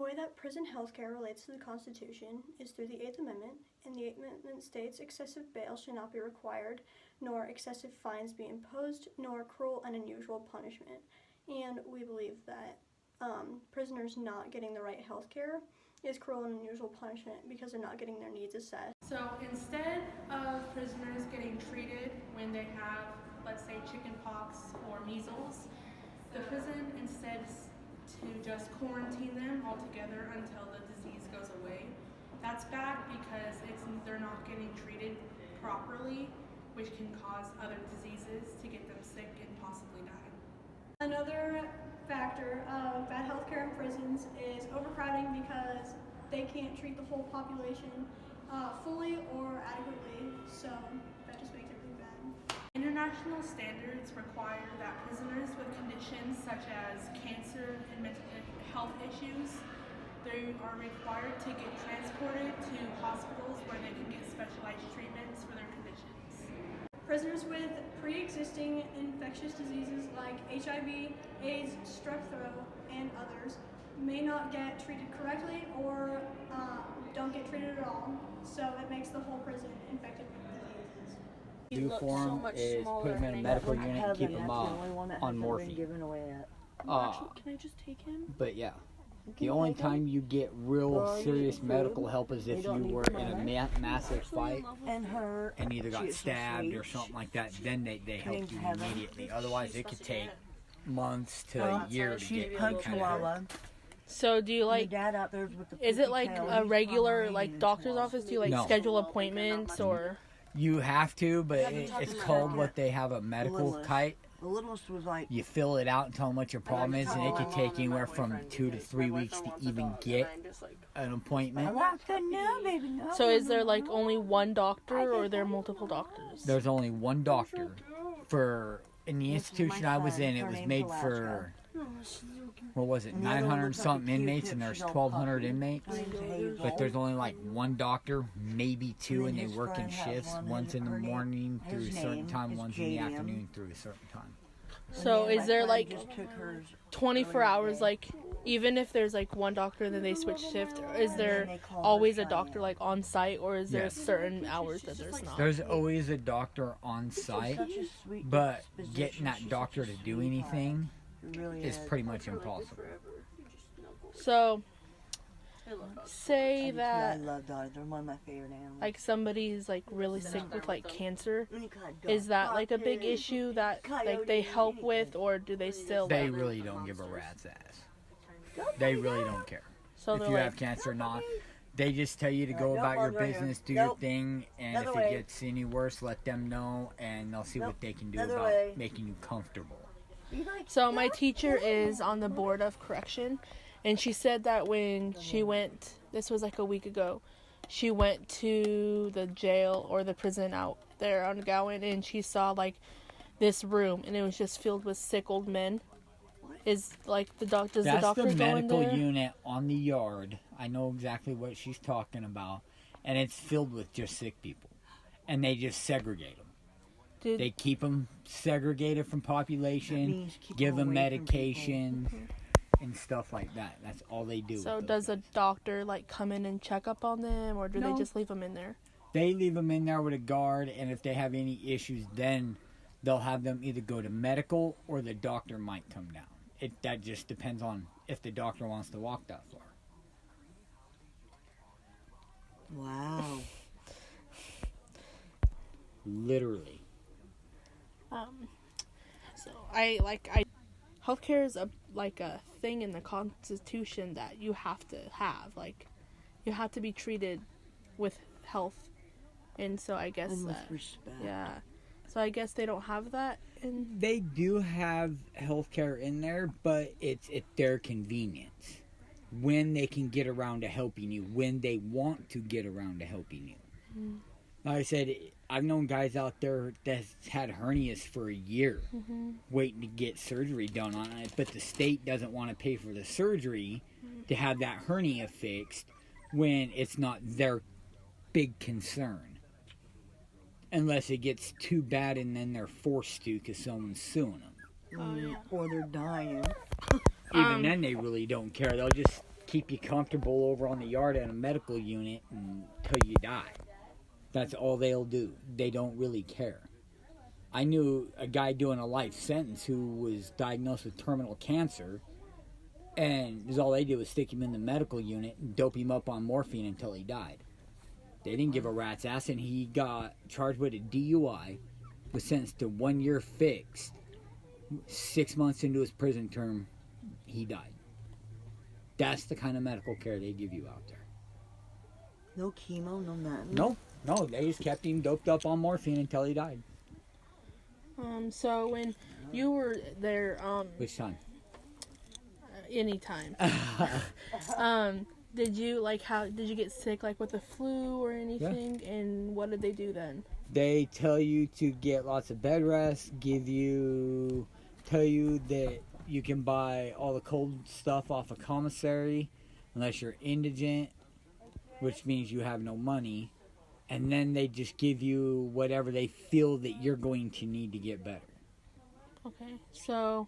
The way that prison healthcare relates to the Constitution is through the 8th Amendment, and the 8th Amendment states excessive bail should not be required, nor excessive fines be imposed, nor cruel and unusual punishment. And we believe that prisoners not getting the right healthcare is cruel and unusual punishment because they're not getting their needs assessed. So instead of prisoners getting treated when they have, let's say, chickenpox or measles, the prison instead to just quarantine them altogether until the disease goes away. That's bad because they're not getting treated properly, which can cause other diseases to get them sick and possibly die. Another factor of bad healthcare in prisons is overcrowding because they can't treat the whole population fully or adequately, so that just makes everything bad. International standards require that prisoners with conditions such as cancer and mental health issues, they are required to get transported to hospitals where they can get specialized treatments for their conditions. Prisoners with pre-existing infectious diseases like HIV, AIDS, strep throat, and others may not get treated correctly or don't get treated at all, so it makes the whole prison infected with diseases. Do for them is put them in a medical unit and keep them on morphine. Can I just take him? But yeah, the only time you get real serious medical help is if you were in a massive fight and either got stabbed or something like that. Then they help you immediately. Otherwise, it could take months to a year to get any kind of help. So do you is it like a regular doctor's office? Do you No. schedule appointments or? You have to, but it's called what they have a medical kite. You fill it out and tell them what your problem is, and it could take anywhere from 2 to 3 weeks to even get an appointment. So is there only one doctor or are there multiple doctors? There's only one doctor. In the institution I was in, it was made for, 900 something inmates, and there's 1,200 inmates. But there's only one doctor, maybe two, and they work in shifts. One's in the morning through a certain time, one's in the afternoon through a certain time. So is there 24 hours, even if there's one doctor and then they switch shift, is there always a doctor on site, or is there certain hours that there's not? There's always a doctor on site, but getting that doctor to do anything is pretty much impossible. So say that I love dogs. They're one of my favorite animals. somebody's really sick with is that a big issue that they help with, or do they still They really don't give a rat's ass. They really don't care so if you have cancer or not. They just tell you to go about your business, do your thing, and if it gets any worse, let them know, and they'll see what they can do about making you comfortable. So my teacher is on the board of correction, and she said that when she went, this was a week ago, she went to the jail or the prison out there on Gowan, and she saw this room, and it was just filled with sick old men. Is does the doctor That's go the in medical there? unit on the yard. I know exactly what she's talking about, and it's filled with just sick people, and they just segregate them. They keep them segregated from population, give them medication, and stuff like that. That's all they do. So does a doctor come in and check up on them, or do they just leave them in there? They leave them in there with a guard, and if they have any issues, then they'll have them either go to medical or the doctor might come down. That just depends on if the doctor wants to walk that far. Wow. Literally. So healthcare is a thing in the Constitution that you have to have. You have to be treated with health, and so I guess And with respect. Yeah. So I guess they don't have that. They do have healthcare in there, but it's at their convenience. When they can get around to helping you, when they want to get around to helping you. Like I said, I've known guys out there that's had hernias for a year waiting to get surgery done on it, but the state doesn't want to pay for the surgery to have that hernia fixed when it's not their big concern. Unless it gets too bad and then they're forced to because someone's suing them. Or they're dying. Even then they really don't care. They'll just keep you comfortable over on the yard at a medical unit until you die. That's all they'll do. They don't really care. I knew a guy doing a life sentence who was diagnosed with terminal cancer, and all they did was stick him in the medical unit and dope him up on morphine until he died. They didn't give a rat's ass, and he got charged with a DUI, was sentenced to 1 year fixed. 6 months into his prison term, he died. That's the kind of medical care they give you out there. No chemo, no nothing. No, they just kept him doped up on morphine until he died. So when you were there, Which time? anytime, did you get sick, like with the flu or anything? Yeah. And what did they do then? They tell you to get lots of bed rest, tell you that you can buy all the cold stuff off a commissary unless you're indigent, which means you have no money. And then they just give you whatever they feel that you're going to need to get better. Okay, so